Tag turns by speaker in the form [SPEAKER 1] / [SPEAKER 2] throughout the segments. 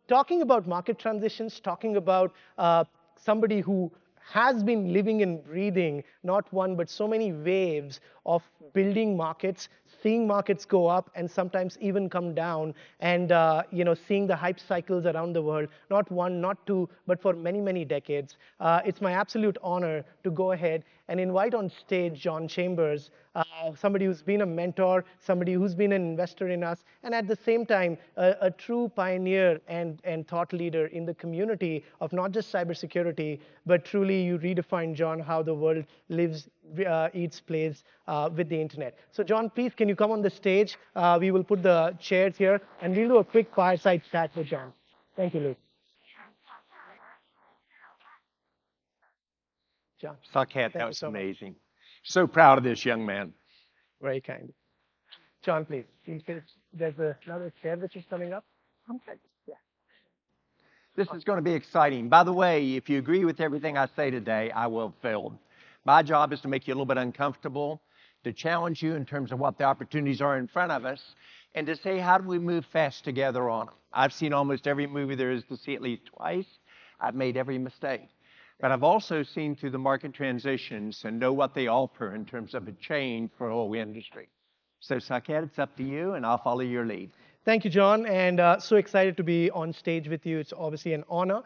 [SPEAKER 1] talking about market transitions, talking about somebody who has been living and breathing not one but so many waves of building markets, seeing markets go up and sometimes even come down, and seeing the hype cycles around the world, not one, not two, but for many, many decades. It's my absolute honor to go ahead and invite on stage John Chambers, somebody who's been a mentor, somebody who's been an investor in us, and at the same time, a true pioneer and thought leader in the community of not just cybersecurity, but truly you redefine, John, how the world lives, eats, plays with the internet. So John, please, can you come on the stage? We will put the chairs here, and we'll do a quick fireside chat with John. Thank you, Luke. John,
[SPEAKER 2] Saket,
[SPEAKER 1] thank
[SPEAKER 2] that
[SPEAKER 1] you
[SPEAKER 2] was
[SPEAKER 1] so much.
[SPEAKER 2] amazing. So proud of this young man.
[SPEAKER 1] Very kind. John, please. There's another chair which is coming up. Okay. Yeah.
[SPEAKER 2] This is going to be exciting. By the way, if you agree with everything I say today, I will have failed. My job is to make you a little bit uncomfortable, to challenge you in terms of what the opportunities are in front of us, and to say, how do we move fast together on them? I've seen almost every movie there is to see at least twice. I've made every mistake. But I've also seen through the market transitions and know what they offer in terms of a change for the whole industry. So, Saket, it's up to you, and I'll follow your lead.
[SPEAKER 1] Thank you, John, and so excited to be on stage with you. It's obviously an honor.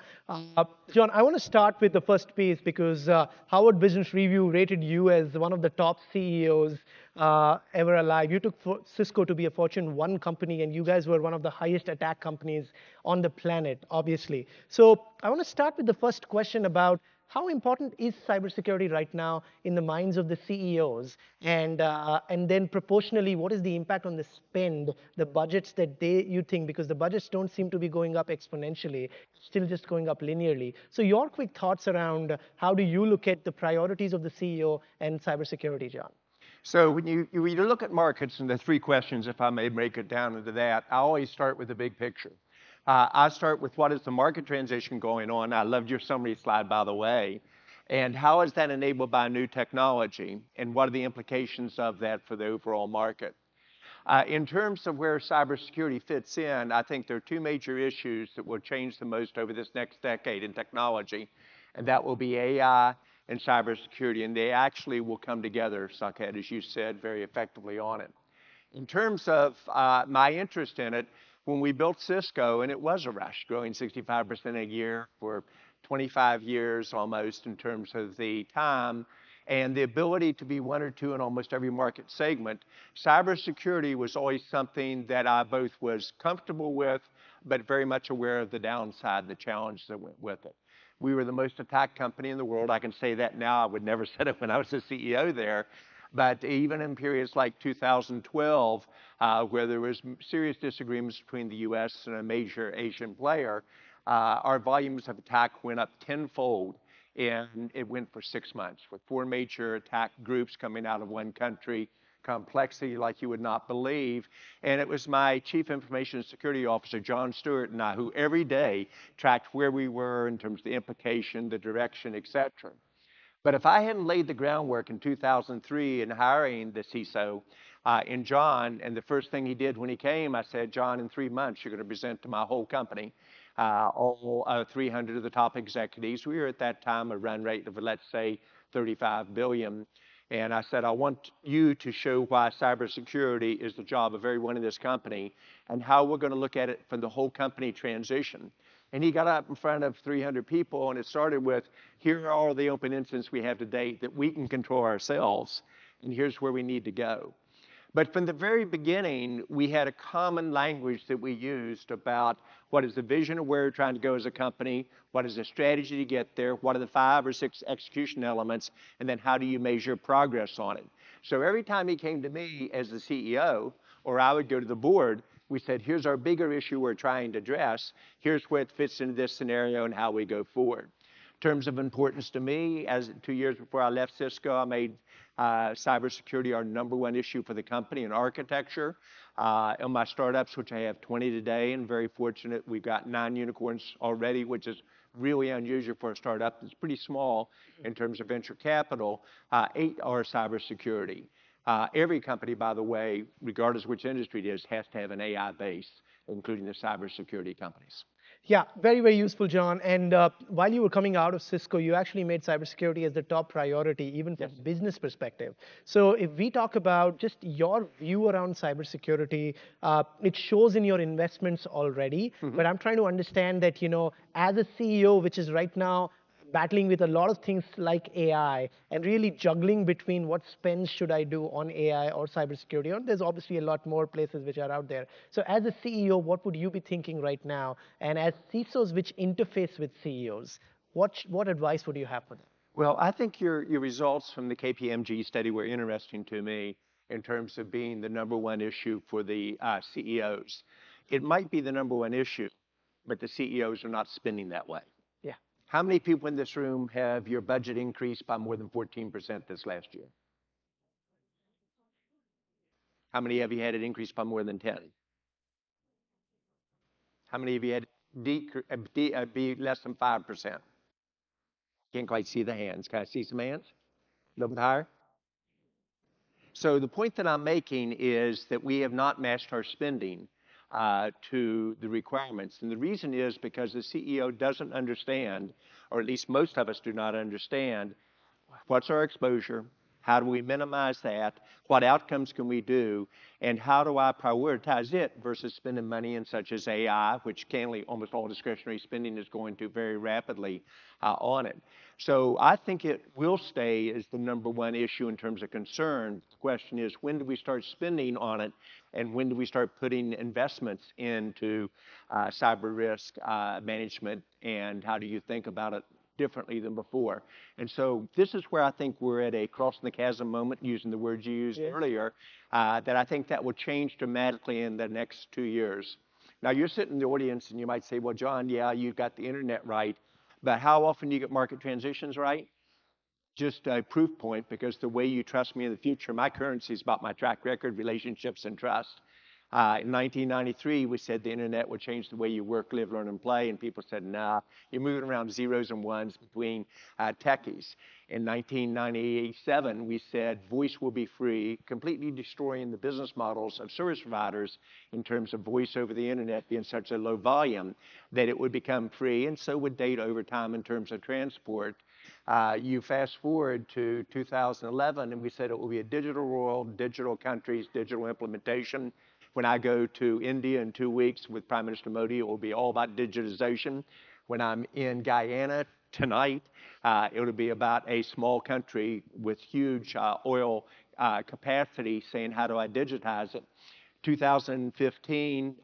[SPEAKER 1] John, I want to start with the first piece because Harvard Business Review rated you as one of the top CEOs ever alive. You took Cisco to be a Fortune 1 company, and you guys were one of the highest attack companies on the planet, obviously. So I want to start with the first question about how important is cybersecurity right now in the minds of the CEOs? And then proportionally, what is the impact on the spend, the budgets that you think, because the budgets don't seem to be going up exponentially, still just going up linearly. So your quick thoughts around how do you look at the priorities of the CEO and cybersecurity, John?
[SPEAKER 2] So when you look at markets and the three questions, if I may break it down into that, I always start with the big picture. I start with what is the market transition going on. I loved your summary slide, by the way. And how is that enabled by new technology? And what are the implications of that for the overall market? In terms of where cybersecurity fits in, I think there are two major issues that will change the most over this next decade in technology, and that will be AI and cybersecurity, and they actually will come together, Saket, as you said, very effectively on it. In terms of my interest in it, when we built Cisco, and it was a rush, growing 65% a year for 25 years almost in terms of the time, and the ability to be one or two in almost every market segment, cybersecurity was always something that I both was comfortable with, but very much aware of the downside, the challenge that went with it. We were the most attacked company in the world. I can say that now. I would never said it when I was the CEO there. But even in periods like 2012, where there was serious disagreements between the US and a major Asian player, our volumes of attack went up tenfold, and it went for 6 months with four major attack groups coming out of one country, complexity like you would not believe. And it was my Chief Information Security Officer, John Stewart, and I, who every day tracked where we were in terms of the implication, the direction, et cetera. But if I hadn't laid the groundwork in 2003 in hiring the CISO in John, and the first thing he did when he came, I said, John, in 3 months, you're going to present to my whole company, all 300 of the top executives. We were at that time a run rate of, let's say, 35 billion. And I said, I want you to show why cybersecurity is the job of everyone in this company and how we're going to look at it from the whole company transition. And he got up in front of 300 people, and it started with, here are all the open incidents we have to date that we can control ourselves, and here's where we need to go. But from the very beginning, we had a common language that we used about what is the vision of where we're trying to go as a company, what is the strategy to get there, what are the 5 or 6 execution elements, and then how do you measure progress on it. So every time he came to me as the CEO, or I would go to the board, we said, here's our bigger issue we're trying to address, here's where it fits into this scenario and how we go forward. In terms of importance to me, as 2 years before I left Cisco, I made cybersecurity our #1 issue for the company in architecture. On my startups, which I have 20 today, and very fortunate, we've got 9 unicorns already, which is really unusual for a startup. It's pretty small in terms of venture capital. 8 are cybersecurity. Every company, by the way, regardless of which industry it is, has to have an AI base, including the cybersecurity companies.
[SPEAKER 1] Yeah, very, very useful, John. And while you were coming out of Cisco, you actually made cybersecurity as the top priority, even from
[SPEAKER 2] Yes.
[SPEAKER 1] a business perspective. So if we talk about just your view around cybersecurity, it shows in your investments already.
[SPEAKER 2] Mhm.
[SPEAKER 1] But I'm trying to understand that, as a CEO, which is right now battling with a lot of things like AI and really juggling between what spends should I do on AI or cybersecurity. And there's obviously a lot more places which are out there. So as a CEO, what would you be thinking right now? And as CISOs which interface with CEOs, what advice would you have for them?
[SPEAKER 2] Well, I think your results from the KPMG study were interesting to me in terms of being the number one issue for the CEOs. It might be the number one issue, but the CEOs are not spending that way.
[SPEAKER 1] Yeah.
[SPEAKER 2] How many people in this room have your budget increased by more than 14% this last year? How many have you had it increase by more than 10? How many of you had be less than 5%? Can't quite see the hands. Can I see some hands? A little bit higher? So the point that I'm making is that we have not matched our spending to the requirements. And the reason is because the CEO doesn't understand, or at least most of us do not understand, what's our exposure? How do we minimize that? What outcomes can we do? And how do I prioritize it versus spending money in such as AI, which candidly almost all discretionary spending is going to very rapidly on it. So I think it will stay as the number one issue in terms of concern. The question is, when do we start spending on it? And when do we start putting investments into cyber risk management? And how do you think about it differently than before? And so this is where I think we're at a crossing the chasm moment, using the words you used
[SPEAKER 1] Yeah.
[SPEAKER 2] earlier, that I think that will change dramatically in the next 2 years. Now, you're sitting in the audience and you might say, well, John, yeah, you got the internet right, but how often do you get market transitions right? Just a proof point, because the way you trust me in the future, my currency is about my track record, relationships, and trust. In 1993, we said the internet would change the way you work, live, learn, and play, and people said, nah, you're moving around zeros and ones between techies. In 1997, we said voice will be free, completely destroying the business models of service providers in terms of voice over the internet being such a low volume that it would become free, and so would data over time in terms of transport. You fast forward to 2011, and we said it will be a digital world, digital countries, digital implementation. When I go to India in 2 weeks with Prime Minister Modi, it will be all about digitization. When I'm in Guyana tonight, it'll be about a small country with huge oil capacity saying, how do I digitize it? 2015,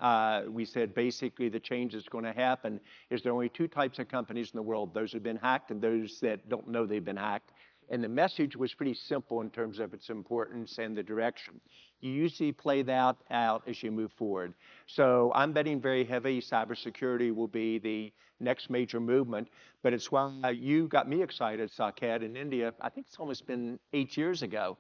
[SPEAKER 2] we said basically the change that's going to happen is there are only two types of companies in the world, those who've been hacked and those that don't know they've been hacked. And the message was pretty simple in terms of its importance and the direction. You usually play that out as you move forward. So I'm betting very heavy cybersecurity will be the next major movement, but it's why you got me excited, Saket, in India. I think it's almost been 8 years ago.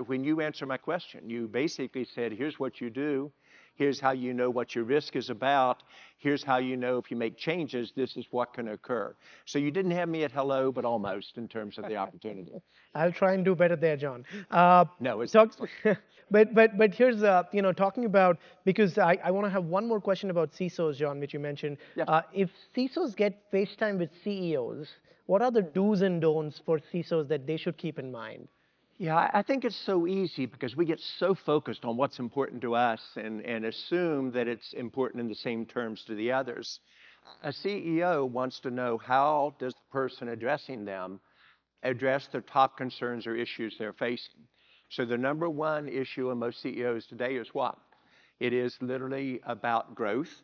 [SPEAKER 2] When you answered my question, you basically said, here's what you do. Here's how you know what your risk is about. Here's how you know if you make changes, this is what can occur. So you didn't have me at hello, but almost in terms of the opportunity.
[SPEAKER 1] I'll try and do better there, John.
[SPEAKER 2] No, it's
[SPEAKER 1] Talk,
[SPEAKER 2] excellent.
[SPEAKER 1] but here's talking about, because I want to have one more question about CISOs, John, which you mentioned.
[SPEAKER 2] Yes.
[SPEAKER 1] If CISOs get FaceTime with CEOs, what are the do's and don'ts for CISOs that they should keep in mind?
[SPEAKER 2] Yeah, I think it's so easy because we get so focused on what's important to us and assume that it's important in the same terms to the others. A CEO wants to know, how does the person addressing them address their top concerns or issues they're facing. So the number one issue in most CEOs today is what? It is literally about growth.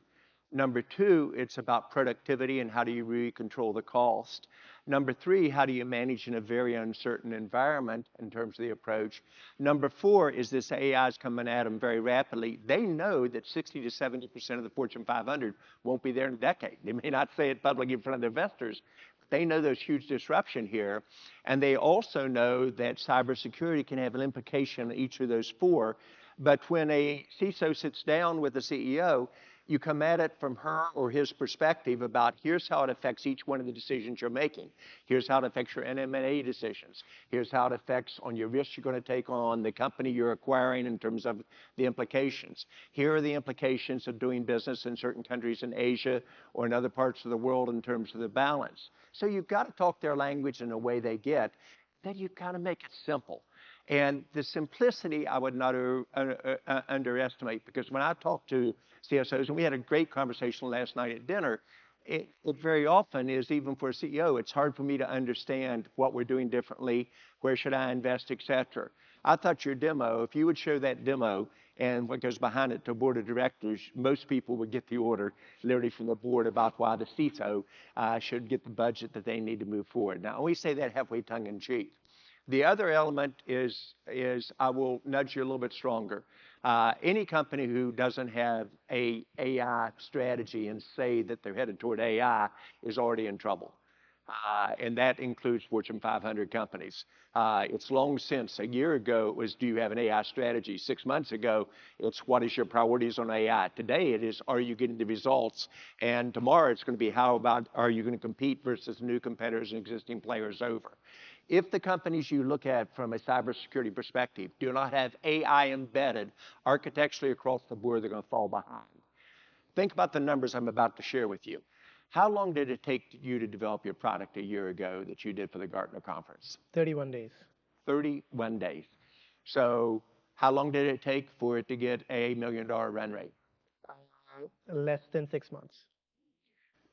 [SPEAKER 2] Number two, it's about productivity and how do you really control the cost. Number three, how do you manage in a very uncertain environment in terms of the approach? Number four is this AI is coming at them very rapidly. They know that 60 to 70% of the Fortune 500 won't be there in a decade. They may not say it publicly in front of their investors. They know there's huge disruption here. And they also know that cybersecurity can have an implication on each of those four. But when a CISO sits down with a CEO, You come at it from her or his perspective about here's how it affects each one of the decisions you're making. Here's how it affects your NM&A decisions. Here's how it affects on your risks you're going to take on the company you're acquiring in terms of the implications. Here are the implications of doing business in certain countries in Asia or in other parts of the world in terms of the balance. So you've got to talk their language in a way they get. Then you've got to make it simple. And the simplicity I would not underestimate, because when I talk to CISOs, and we had a great conversation last night at dinner, it very often is, even for a CEO, it's hard for me to understand what we're doing differently, where should I invest, et cetera. I thought your demo, if you would show that demo and what goes behind it to a board of directors, most people would get the order literally from the board about why the CISO should get the budget that they need to move forward. Now, we say that halfway tongue in cheek. The other element is I will nudge you a little bit stronger. Any company who doesn't have a AI strategy and say that they're headed toward AI is already in trouble. And that includes Fortune 500 companies. It's long since, a year ago, it was, do you have an AI strategy? 6 months ago, it's what is your priorities on AI? Today, it is, are you getting the results? And tomorrow, it's going to be, how about, are you going to compete versus new competitors and existing players over? If the companies you look at from a cybersecurity perspective do not have AI embedded architecturally across the board, they're going to fall behind. Think about the numbers I'm about to share with you. How long did it take you to develop your product a year ago that you did for the Gartner conference?
[SPEAKER 1] 31 days.
[SPEAKER 2] 31 days. So how long did it take for it to get a $1 million run rate?
[SPEAKER 1] Less than 6 months.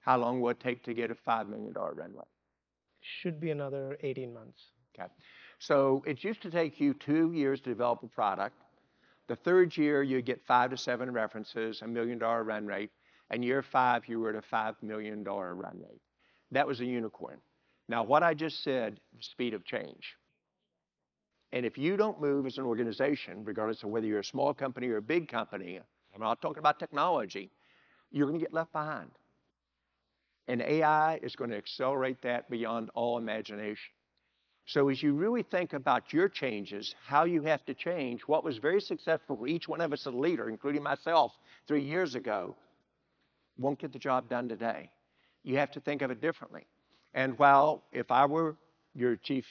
[SPEAKER 2] How long will it take to get a $5 million run rate?
[SPEAKER 1] Should be another 18 months.
[SPEAKER 2] Okay. So it used to take you 2 years to develop a product. The third year, you get 5 to 7 references, $1 million run rate. And year 5, you were at a $5 million run rate. That was a unicorn. Now, what I just said, the speed of change. And if you don't move as an organization, regardless of whether you're a small company or a big company, I'm not talking about technology, you're going to get left behind. And AI is going to accelerate that beyond all imagination. So as you really think about your changes, how you have to change, what was very successful for each one of us as a leader, including myself 3 years ago, won't get the job done today. You have to think of it differently. And while if I were your chief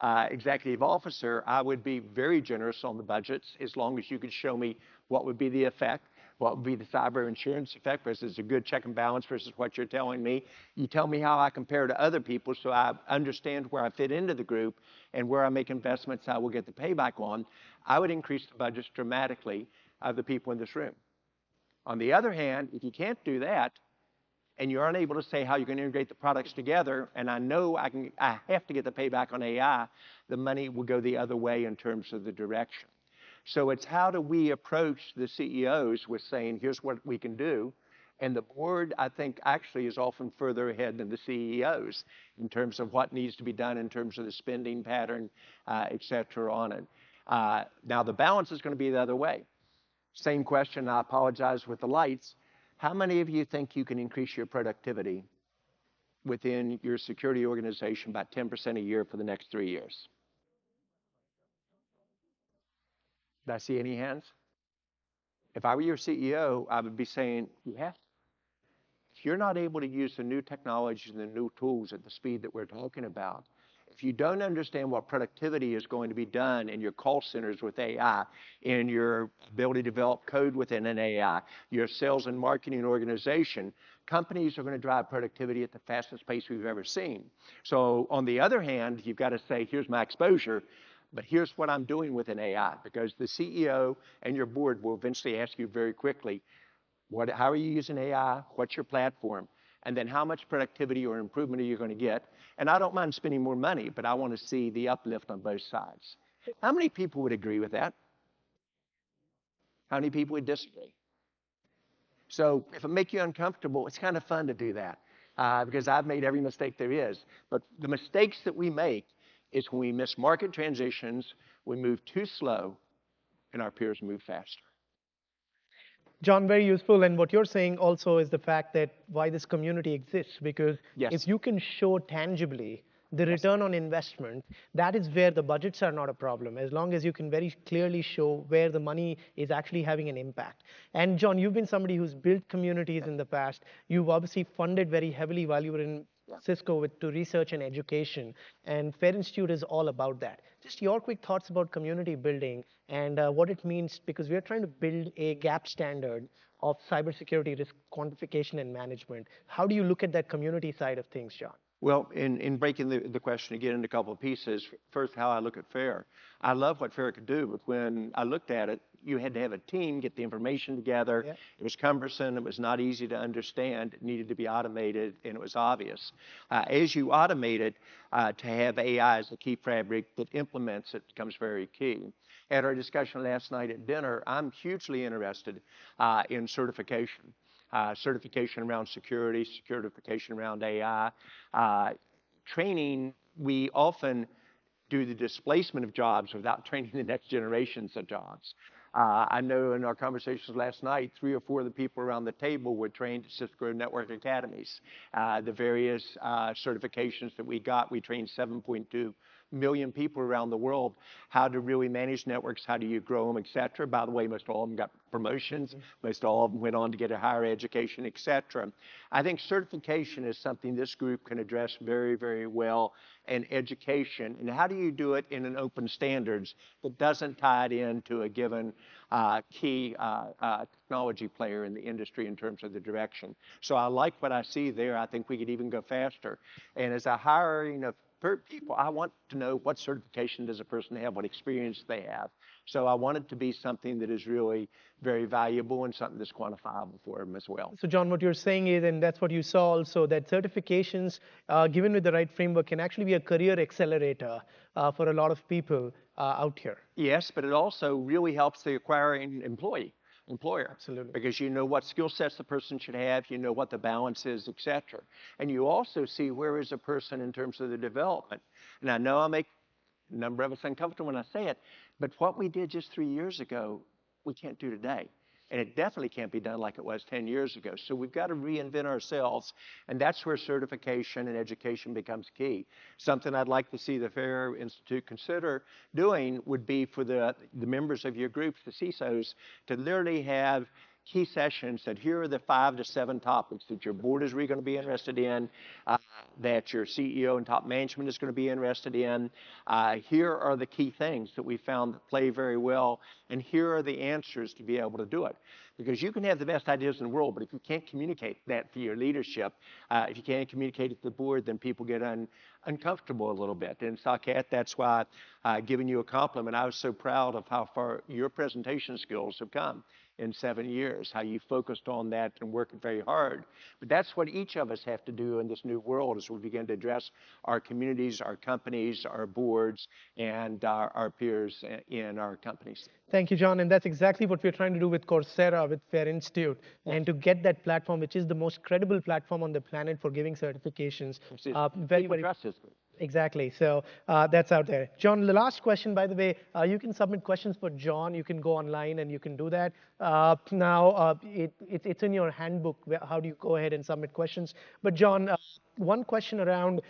[SPEAKER 2] executive officer, I would be very generous on the budgets as long as you could show me what would be the effect, what would be the cyber insurance effect versus a good check and balance versus what you're telling me. You tell me how I compare to other people so I understand where I fit into the group and where I make investments I will get the payback on. I would increase the budgets dramatically of the people in this room. On the other hand, if you can't do that, and you're unable to say how you're going to integrate the products together, and I know I have to get the payback on AI, the money will go the other way in terms of the direction. So it's how do we approach the CEOs with saying, here's what we can do, and the board, I think, actually is often further ahead than the CEOs in terms of what needs to be done in terms of the spending pattern, et cetera, on it. Now, the balance is going to be the other way. Same question, I apologize with the lights. How many of you think you can increase your productivity within your security organization by 10% a year for the next 3 years? Did I see any hands? If I were your CEO, I would be saying, you have to. If you're not able to use the new technologies and the new tools at the speed that we're talking about, if you don't understand what productivity is going to be done in your call centers with AI, in your ability to develop code within an AI, your sales and marketing organization, companies are going to drive productivity at the fastest pace we've ever seen. So on the other hand, you've got to say, here's my exposure, but here's what I'm doing with an AI, because the CEO and your board will eventually ask you very quickly, how are you using AI? What's your platform? And then how much productivity or improvement are you going to get? And I don't mind spending more money, but I want to see the uplift on both sides. How many people would agree with that? How many people would disagree? So if it makes you uncomfortable, it's kind of fun to do that because I've made every mistake there is. But the mistakes that we make is when we miss market transitions, we move too slow, and our peers move faster.
[SPEAKER 1] John, very useful. And what you're saying also is the fact that why this community exists, because
[SPEAKER 2] Yes.
[SPEAKER 1] if you can show tangibly the
[SPEAKER 2] Yes.
[SPEAKER 1] return on investment, that is where the budgets are not a problem, as long as you can very clearly show where the money is actually having an impact. And John, you've been somebody who's built communities in the past. You've obviously funded very heavily while you were in Cisco with to research and education, and Fair Institute is all about that. Just your quick thoughts about community building and what it means, because we are trying to build a gap standard of cybersecurity risk quantification and management. How do you look at that community side of things, John?
[SPEAKER 2] Well, in breaking the question again into a couple of pieces, first, how I look at FAIR. I love what FAIR could do, but when I looked at it, you had to have a team get the information together.
[SPEAKER 1] Yeah.
[SPEAKER 2] It was cumbersome. It was not easy to understand. It needed to be automated, and it was obvious. As you automate it, to have AI as the key fabric that implements it becomes very key. At our discussion last night at dinner, I'm hugely interested in certification. Certification around security, certification around AI. Training, we often do the displacement of jobs without training the next generations of jobs. I know in our conversations last night, 3 or 4 of the people around the table were trained at Cisco Network Academies. The various certifications that we got, we trained 7.2 million people around the world how to really manage networks, how do you grow them, et cetera. By the way, most all of them got promotions, most all of them went on to get a higher education, et cetera. I think certification is something this group can address very, very well, and education. And how do you do it in an open standards that doesn't tie it into a given key technology player in the industry in terms of the direction? So I like what I see there. I think we could even go faster. And as a hiring of people, I want to know what certification does a person have, what experience they have. So I want it to be something that is really very valuable and something that's quantifiable for them as well.
[SPEAKER 1] So, John, what you're saying is, and that's what you saw also, that certifications, given with the right framework, can actually be a career accelerator for a lot of people out here.
[SPEAKER 2] Yes, but it also really helps the acquiring employer,
[SPEAKER 1] Absolutely.
[SPEAKER 2] because you know what skill sets the person should have, you know what the balance is, et cetera. And you also see where is a person in terms of the development. And I know I make a number of us uncomfortable when I say it, but what we did just 3 years ago, we can't do today. And it definitely can't be done like it was 10 years ago. So we've got to reinvent ourselves, and that's where certification and education becomes key. Something I'd like to see the FAIR Institute consider doing would be for the members of your groups, the CISOs, to literally have key sessions that here are the 5 to 7 topics that your board is really going to be interested in, that your CEO and top management is going to be interested in. Here are the key things that we found that play very well, and here are the answers to be able to do it. Because you can have the best ideas in the world, but if you can't communicate that to your leadership, if you can't communicate it to the board, then people get uncomfortable a little bit. And Saket, that's why giving you a compliment, I was so proud of how far your presentation skills have come in 7 years, how you focused on that and working very hard. But that's what each of us have to do in this new world as we begin to address our communities, our companies, our boards, and our peers in our companies.
[SPEAKER 1] Thank you, John. And that's exactly what we're trying to do with Coursera, with Fair Institute,
[SPEAKER 2] Yes.
[SPEAKER 1] and to get that platform, which is the most credible platform on the planet for giving certifications. Very,
[SPEAKER 2] People
[SPEAKER 1] very
[SPEAKER 2] trust this group.
[SPEAKER 1] exactly. So that's out there. John, the last question, by the way, you can submit questions for John. You can go online and you can do that. It's in your handbook. How do you go ahead and submit questions? But John, one question around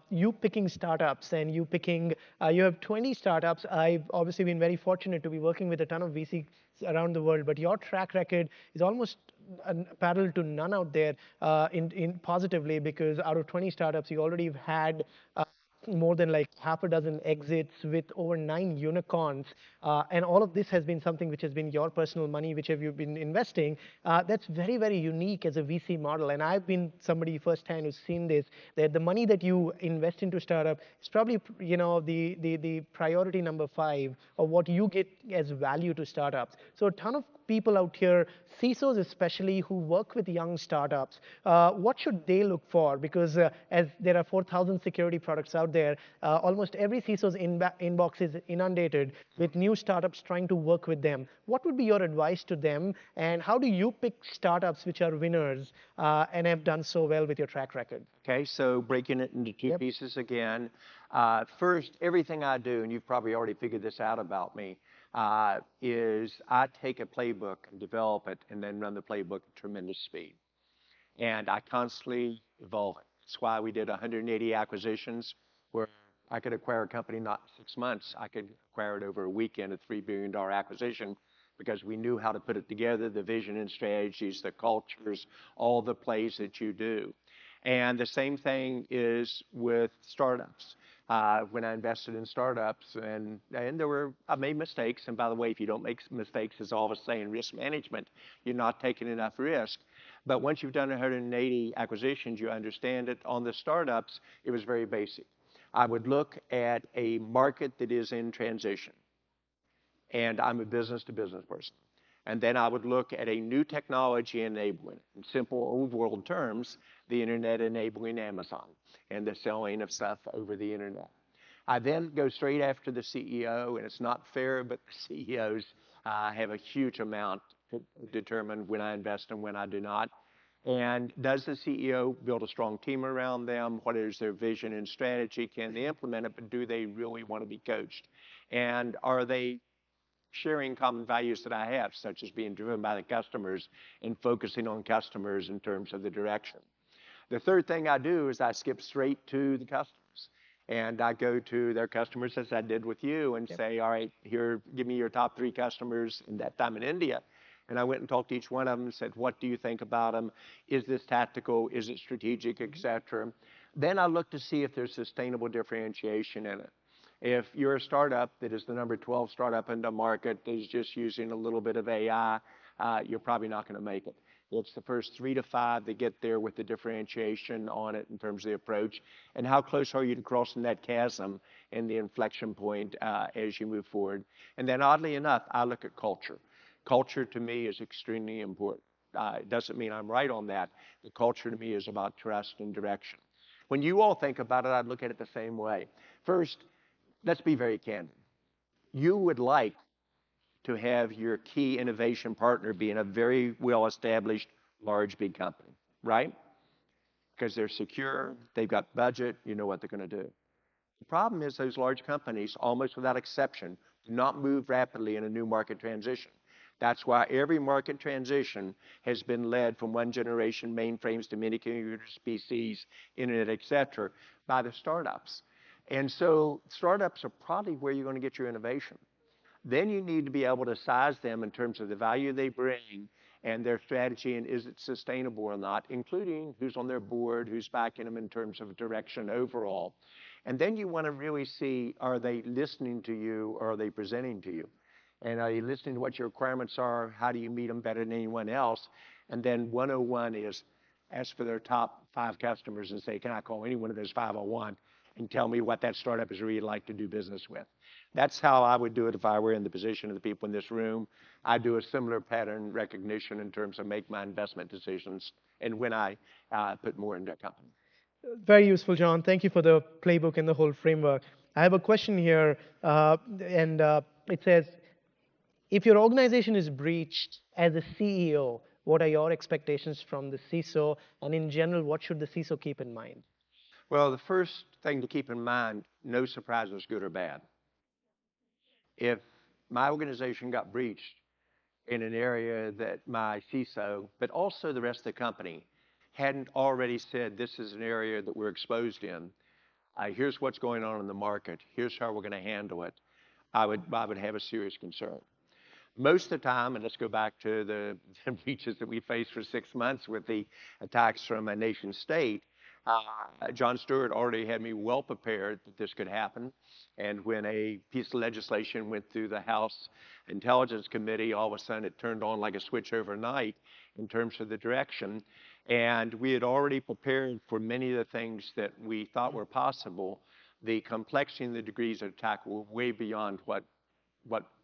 [SPEAKER 1] you picking startups and you picking, you have 20 startups. I've obviously been very fortunate to be working with a ton of VCs around the world, but your track record is almost parallel to none out there in positively, because out of 20 startups, you already have had more than like half a dozen exits with over 9 unicorns. And all of this has been something which has been your personal money, which have you been investing. That's very, very unique as a VC model. And I've been somebody firsthand who's seen this, that the money that you invest into startup is probably, the priority number 5 of what you get as value to startups. So a ton of people out here, CISOs especially, who work with young startups, what should they look for? Because as there are 4,000 security products out there, almost every CISO's inbox is inundated with new startups trying to work with them. What would be your advice to them, and how do you pick startups which are winners and have done so well with your track record?
[SPEAKER 2] Okay, so breaking it into two
[SPEAKER 1] Yep.
[SPEAKER 2] pieces again. First, everything I do, and you've probably already figured this out about me, is I take a playbook and develop it and then run the playbook at tremendous speed. And I constantly evolve it. That's why we did 180 acquisitions where I could acquire a company not 6 months. I could acquire it over a weekend, a $3 billion acquisition, because we knew how to put it together, the vision and strategies, the cultures, all the plays that you do. And the same thing is with startups. When I invested in startups, and I made mistakes. And by the way, if you don't make mistakes, as I always say in risk management, you're not taking enough risk. But once you've done 180 acquisitions, you understand it. On the startups, it was very basic. I would look at a market that is in transition, and I'm a business to business person. And then I would look at a new technology enabling, in simple old world terms, the internet enabling Amazon and the selling of stuff over the internet. I then go straight after the CEO, and it's not fair, but the CEOs have a huge amount to determine when I invest and when I do not. And does the CEO build a strong team around them? What is their vision and strategy? Can they implement it, but do they really want to be coached? And are they sharing common values that I have, such as being driven by the customers and focusing on customers in terms of the direction? The third thing I do is I skip straight to the customers. And I go to their customers, as I did with you, and
[SPEAKER 1] Yep.
[SPEAKER 2] say, all right, here, give me your top three customers in that time in India. And I went and talked to each one of them and said, what do you think about them? Is this tactical? Is it strategic, et cetera? Then I look to see if there's sustainable differentiation in it. If you're a startup that is the number 12 startup in the market that is just using a little bit of AI, you're probably not going to make it. It's the first 3 to 5 that get there with the differentiation on it in terms of the approach. And how close are you to crossing that chasm and the inflection point as you move forward? And then, oddly enough, I look at culture. Culture to me is extremely important. It doesn't mean I'm right on that. The culture to me is about trust and direction. When you all think about it, I'd look at it the same way. First, let's be very candid. You would like to have your key innovation partner be in a very well established, large, big company, right? Because they're secure, they've got budget, you know what they're going to do. The problem is those large companies, almost without exception, do not move rapidly in a new market transition. That's why every market transition has been led from one generation, mainframes to mini computers, PCs, internet, et cetera, by the startups. And so startups are probably where you're going to get your innovation. Then you need to be able to size them in terms of the value they bring and their strategy, and is it sustainable or not, including who's on their board, who's backing them in terms of direction overall. And then you want to really see, are they listening to you or are they presenting to you? And are you listening to what your requirements are? How do you meet them better than anyone else? And then 101 is ask for their top 5 customers and say, can I call any one of those 501 and tell me what that startup is really like to do business with? That's how I would do it if I were in the position of the people in this room. I do a similar pattern recognition in terms of make my investment decisions and when I put more into a company.
[SPEAKER 1] Very useful, John. Thank you for the playbook and the whole framework. I have a question here, and it says, if your organization is breached as a CEO, what are your expectations from the CISO? And in general, what should the CISO keep in mind?
[SPEAKER 2] Well, the first thing to keep in mind, no surprises, good or bad. If my organization got breached in an area that my CISO, but also the rest of the company, hadn't already said this is an area that we're exposed in, here's what's going on in the market, here's how we're going to handle it, I would have a serious concern. Most of the time, and let's go back to the breaches that we faced for 6 months with the attacks from a nation state, John Stewart already had me well prepared that this could happen. And when a piece of legislation went through the House Intelligence Committee, all of a sudden it turned on like a switch overnight in terms of the direction. And we had already prepared for many of the things that we thought were possible. The complexity and the degrees of attack were way beyond what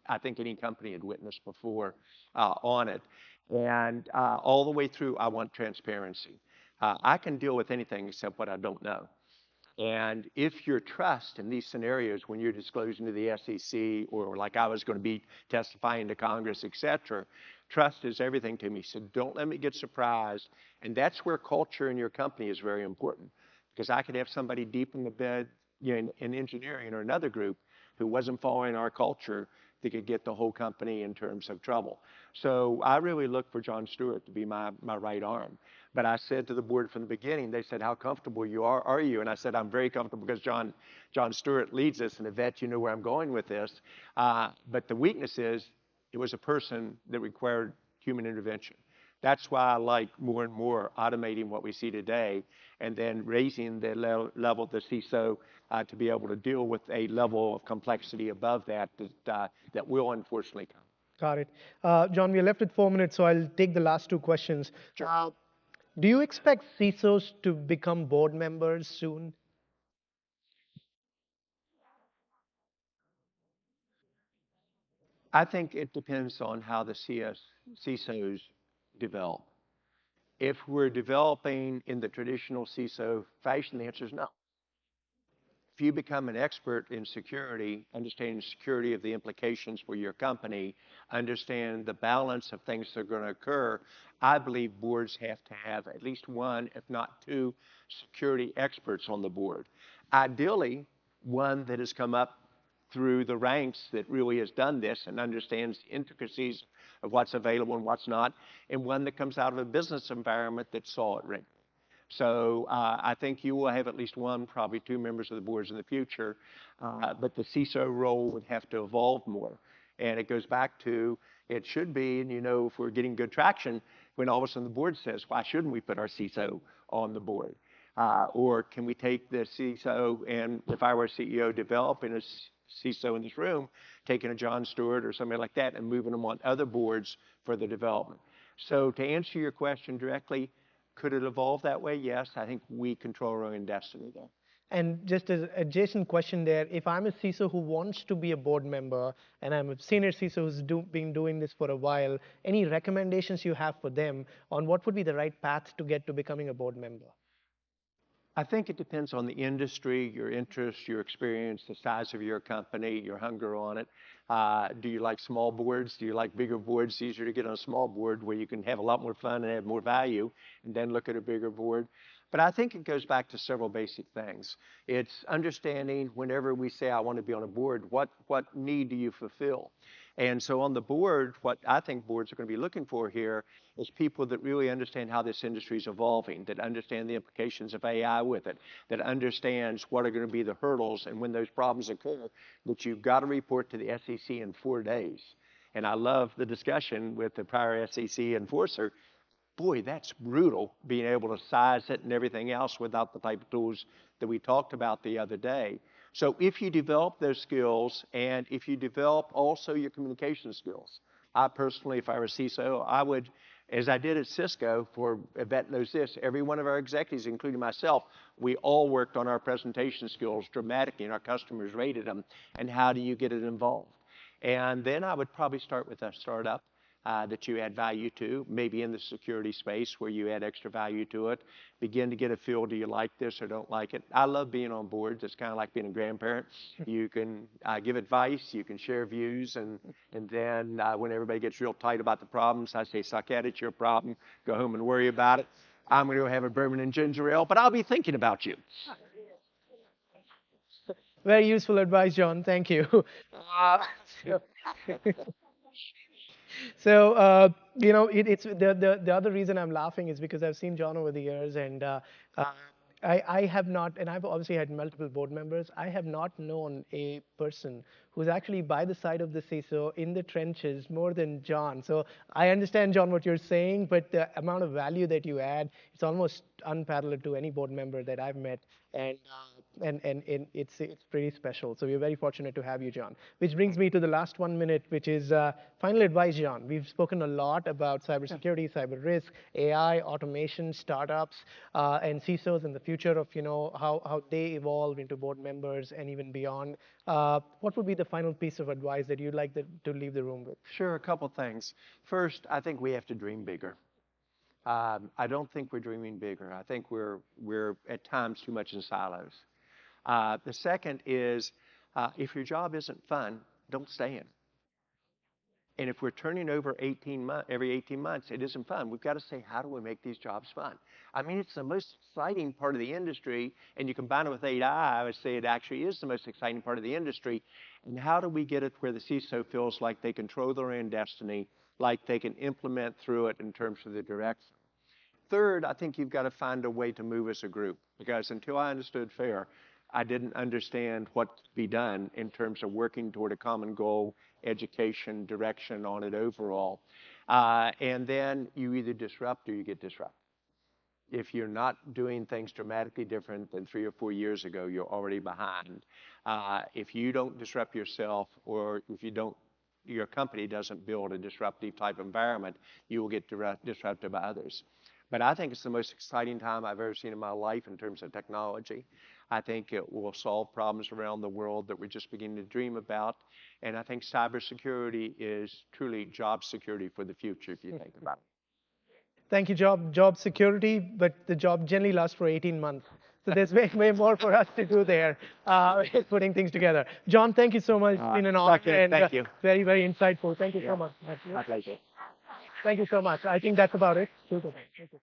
[SPEAKER 2] I think any company had witnessed before on it. And all the way through, I want transparency. I can deal with anything except what I don't know. And if your trust in these scenarios, when you're disclosing to the SEC or like I was going to be testifying to Congress, et cetera, trust is everything to me. So don't let me get surprised. And that's where culture in your company is very important, because I could have somebody deep in the bed, in engineering or another group who wasn't following our culture, that could get the whole company in terms of trouble. So I really look for John Stewart to be my right arm. But I said to the board from the beginning, they said, how comfortable are you? And I said, I'm very comfortable because John Stewart leads this, and Yvette, you know where I'm going with this. But the weakness is it was a person that required human intervention. That's why I like more and more automating what we see today and then raising the level of the CISO to be able to deal with a level of complexity above that will unfortunately come.
[SPEAKER 1] Got it. John, we're left with 4 minutes, so I'll take the last two questions.
[SPEAKER 2] Sure.
[SPEAKER 1] Do you expect CISOs to become board members soon?
[SPEAKER 2] I think it depends on how the CISOs develop. If we're developing in the traditional CISO fashion, the answer is no. If you become an expert in security, understanding security of the implications for your company, understand the balance of things that are going to occur, I believe boards have to have at least one, if not two, security experts on the board. Ideally, one that has come up through the ranks that really has done this and understands the intricacies of what's available and what's not, and one that comes out of a business environment that saw it ring. So I think you will have at least one, probably two members of the boards in the future, but the CISO role would have to evolve more. And it goes back to it should be, and you know, if we're getting good traction, when all of a sudden the board says, why shouldn't we put our CISO on the board? Or can we take the CISO and if I were a CEO, developing a CISO in this room, taking a John Stewart or somebody like that and moving them on other boards for the development. So to answer your question directly, could it evolve that way? Yes, I think we control our own destiny there.
[SPEAKER 1] And just as adjacent question there, if I'm a CISO who wants to be a board member and I'm a senior CISO who's been doing this for a while, any recommendations you have for them on what would be the right path to get to becoming a board member?
[SPEAKER 2] I think it depends on the industry, your interest, your experience, the size of your company, your hunger on it. Do you like small boards? Do you like bigger boards? It's easier to get on a small board where you can have a lot more fun and have more value, and then look at a bigger board. But I think it goes back to several basic things. It's understanding whenever we say, I want to be on a board, what need do you fulfill? And so on the board, what I think boards are going to be looking for here is people that really understand how this industry is evolving, that understand the implications of AI with it, that understands what are going to be the hurdles, and when those problems occur, that you've got to report to the SEC in 4 days. And I love the discussion with the prior SEC enforcer. Boy, that's brutal, being able to size it and everything else without the type of tools that we talked about the other day. So if you develop those skills and if you develop also your communication skills, I personally, if I were a CISO, I would, as I did at Cisco, for Yvette knows this, every one of our executives, including myself, we all worked on our presentation skills dramatically and our customers rated them. And how do you get it involved? And then I would probably start with a startup that you add value to, maybe in the security space where you add extra value to it. Begin to get a feel, do you like this or don't like it? I love being on boards. It's kind of like being a grandparent. You can give advice, you can share views, and then when everybody gets real tight about the problems, I say, Saket, it's your problem. Go home and worry about it. I'm going to go have a bourbon and ginger ale, but I'll be thinking about you.
[SPEAKER 1] Very useful advice, John. Thank you. Uh, So, it's the other reason I'm laughing is because I've seen John over the years, and uh, I have not, and I've obviously had multiple board members. I have not known a person who's actually by the side of the CISO in the trenches more than John. So I understand, John, what you're saying, but the amount of value that you add, it's almost unparalleled to any board member that I've met, and it's pretty special. So we're very fortunate to have you, John. Which brings me to the last 1 minute, which is final advice, John. We've spoken a lot about cybersecurity, cyber risk, AI, automation, startups, and CISOs, and the future of how they evolve into board members and even beyond. What would be the final piece of advice that you'd like to leave the room with?
[SPEAKER 2] Sure, a couple things. First, I think we have to dream bigger. I don't think we're dreaming bigger. I think we're at times too much in silos. The second is if your job isn't fun, don't stay in. And if we're turning over every 18 months, it isn't fun. We've got to say, how do we make these jobs fun? I mean, it's the most exciting part of the industry, and you combine it with AI, I would say it actually is the most exciting part of the industry. And how do we get it where the CISO feels like they control their own destiny, like they can implement through it in terms of the direction? Third, I think you've got to find a way to move as a group, because until I understood FAIR, I didn't understand what could be done in terms of working toward a common goal, education, direction on it overall. And then you either disrupt or you get disrupted. If you're not doing things dramatically different than 3 or 4 years ago, you're already behind. If you don't disrupt yourself, or if you don't, your company doesn't build a disruptive type environment, you will get disrupted by others. But I think it's the most exciting time I've ever seen in my life in terms of technology. I think it will solve problems around the world that we're just beginning to dream about. And I think cybersecurity is truly job security for the future, if you think about it.
[SPEAKER 1] Thank you, job security, but the job generally lasts for 18 months. So there's way more for us to do there, putting things together. John, thank you so much. It's been an honor
[SPEAKER 2] Saket,
[SPEAKER 1] and
[SPEAKER 2] thank you.
[SPEAKER 1] very insightful. Thank you so
[SPEAKER 2] Yeah,
[SPEAKER 1] much.
[SPEAKER 2] my pleasure.
[SPEAKER 1] Thank you so much. I think that's about it. Super. Thank you.